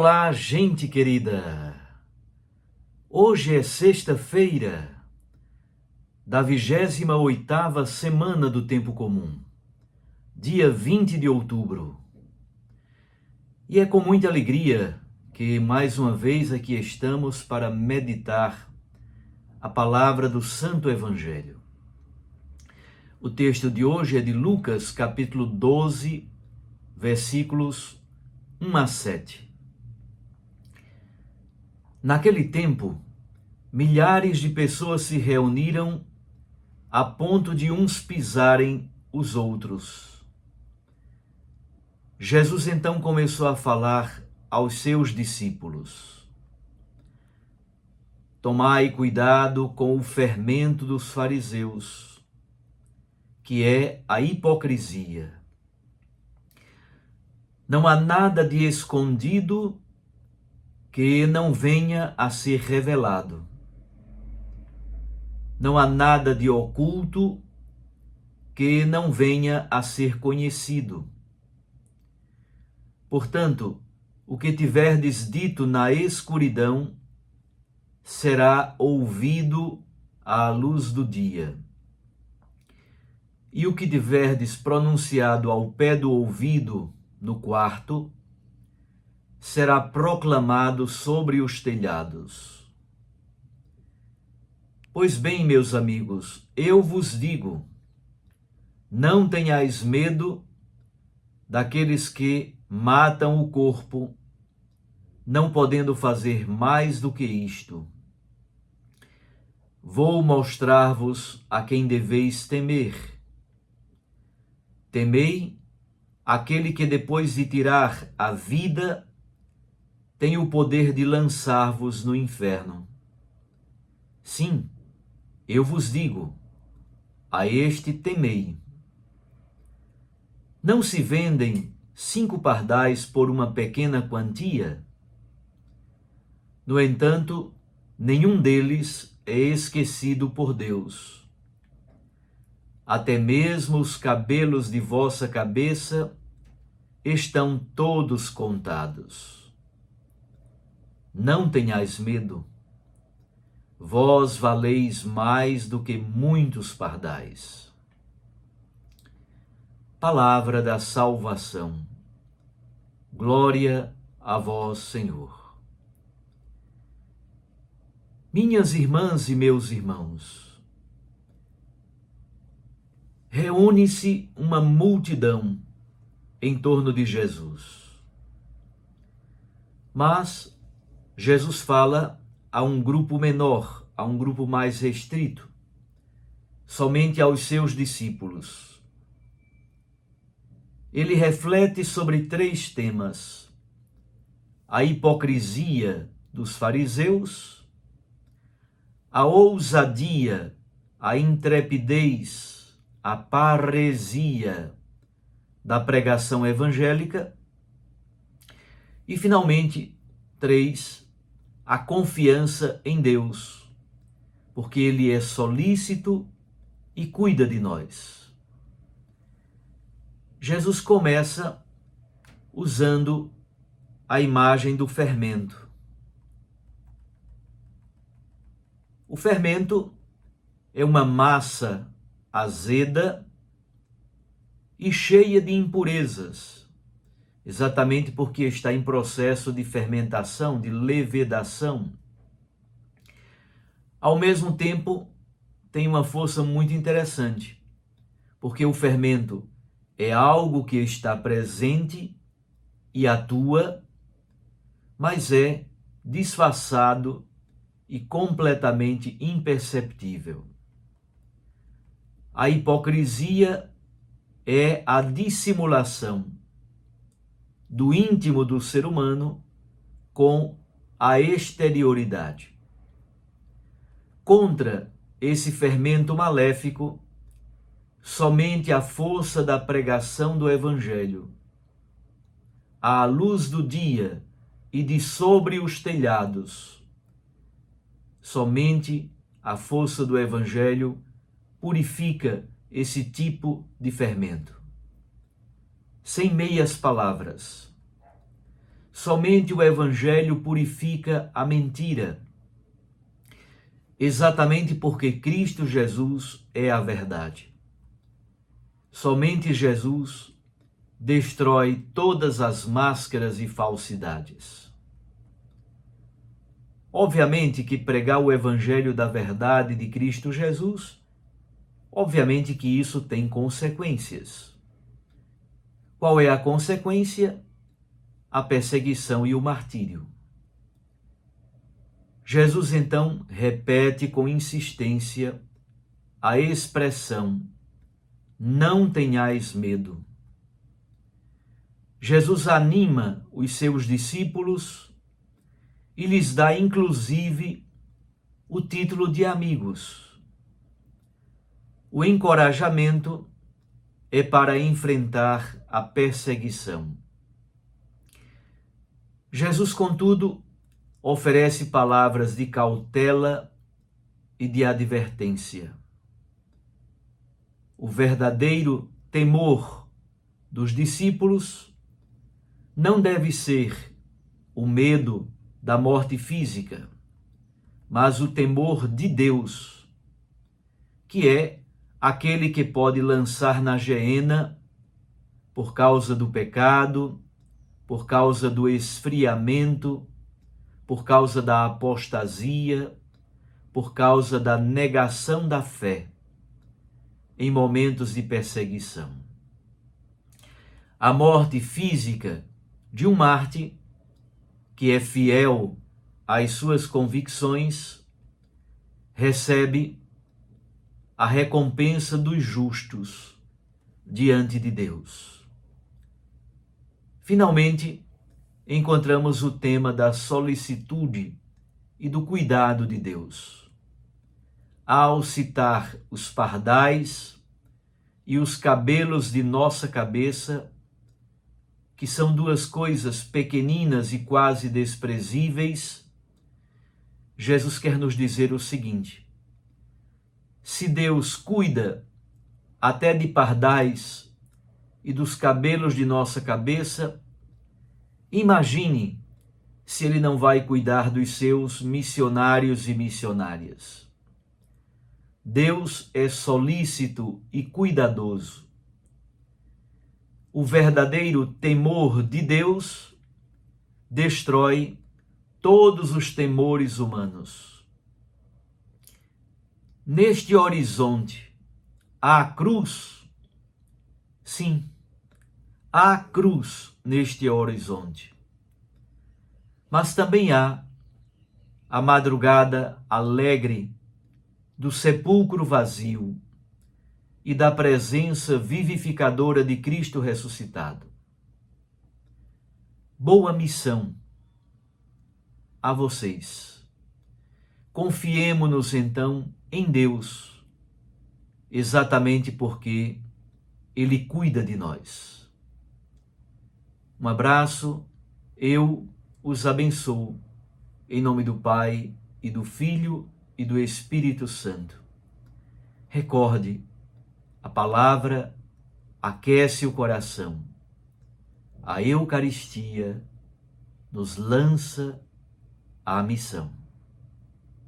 Olá, gente querida! Hoje é sexta-feira da 28ª semana do Tempo Comum, dia 20 de outubro. E é com muita alegria que mais uma vez aqui estamos para meditar a palavra do Santo Evangelho. O texto de hoje é de Lucas, capítulo 12, versículos 1 a 7. Naquele tempo, milhares de pessoas se reuniram a ponto de uns pisarem os outros. Jesus então começou a falar aos seus discípulos: Tomai cuidado com o fermento dos fariseus, que é a hipocrisia. Não há nada de escondido que não venha a ser revelado. Não há nada de oculto que não venha a ser conhecido. Portanto, o que tiverdes dito na escuridão será ouvido à luz do dia. E o que tiverdes pronunciado ao pé do ouvido no quarto será proclamado sobre os telhados. Pois bem, meus amigos, eu vos digo, não tenhais medo daqueles que matam o corpo, não podendo fazer mais do que isto. Vou mostrar-vos a quem deveis temer. Temei aquele que depois de tirar a vida tem o poder de lançar-vos no inferno. Sim, eu vos digo, a este temei. Não se vendem 5 pardais por uma pequena quantia? No entanto, nenhum deles é esquecido por Deus. Até mesmo os cabelos de vossa cabeça estão todos contados. Não tenhais medo. Vós valeis mais do que muitos pardais. Palavra da salvação. Glória a vós, Senhor. Minhas irmãs e meus irmãos, reúne-se uma multidão em torno de Jesus. Mas Jesus fala a um grupo menor, a um grupo mais restrito, somente aos seus discípulos. Ele reflete sobre 3 temas: a hipocrisia dos fariseus, a ousadia, a intrepidez, a paresia da pregação evangélica e, finalmente, 3, a confiança em Deus, porque Ele é solícito e cuida de nós. Jesus começa usando a imagem do fermento. O fermento é uma massa azeda e cheia de impurezas, exatamente porque está em processo de fermentação, de levedação. Ao mesmo tempo, tem uma força muito interessante, porque o fermento é algo que está presente e atua, mas é disfarçado e completamente imperceptível. A hipocrisia é a dissimulação do íntimo do ser humano com a exterioridade. Contra esse fermento maléfico, somente a força da pregação do Evangelho, à luz do dia e de sobre os telhados, somente a força do Evangelho purifica esse tipo de fermento. Sem meias palavras, Somente o Evangelho purifica a mentira, exatamente porque Cristo Jesus é a verdade. Somente Jesus destrói todas as máscaras e falsidades. Obviamente que pregar o Evangelho da verdade de Cristo Jesus, obviamente que isso tem consequências. Qual é a consequência? A perseguição e o martírio. Jesus então repete com insistência a expressão: não tenhais medo. Jesus anima os seus discípulos e lhes dá inclusive o título de amigos. O encorajamento é para enfrentar a perseguição. Jesus, contudo, oferece palavras de cautela e de advertência. O verdadeiro temor dos discípulos não deve ser o medo da morte física, mas o temor de Deus, que é aquele que pode lançar na geena por causa do pecado, por causa do esfriamento, por causa da apostasia, por causa da negação da fé, em momentos de perseguição. A morte física de um mártir, que é fiel às suas convicções, recebe a recompensa dos justos diante de Deus. Finalmente, encontramos o tema da solicitude e do cuidado de Deus. Ao citar os pardais e os cabelos de nossa cabeça, que são duas coisas pequeninas e quase desprezíveis, Jesus quer nos dizer o seguinte: se Deus cuida até de pardais e dos cabelos de nossa cabeça, imagine se Ele não vai cuidar dos seus missionários e missionárias. Deus é solícito e cuidadoso. O verdadeiro temor de Deus destrói todos os temores humanos. Neste horizonte, há cruz? Sim, há cruz neste horizonte. Mas também há a madrugada alegre do sepulcro vazio e da presença vivificadora de Cristo ressuscitado. Boa missão a vocês. Confiemo-nos então em Deus, exatamente porque Ele cuida de nós. Um abraço, eu os abençoo, em nome do Pai, e do Filho, e do Espírito Santo. Recorde, a palavra aquece o coração. A Eucaristia nos lança à missão.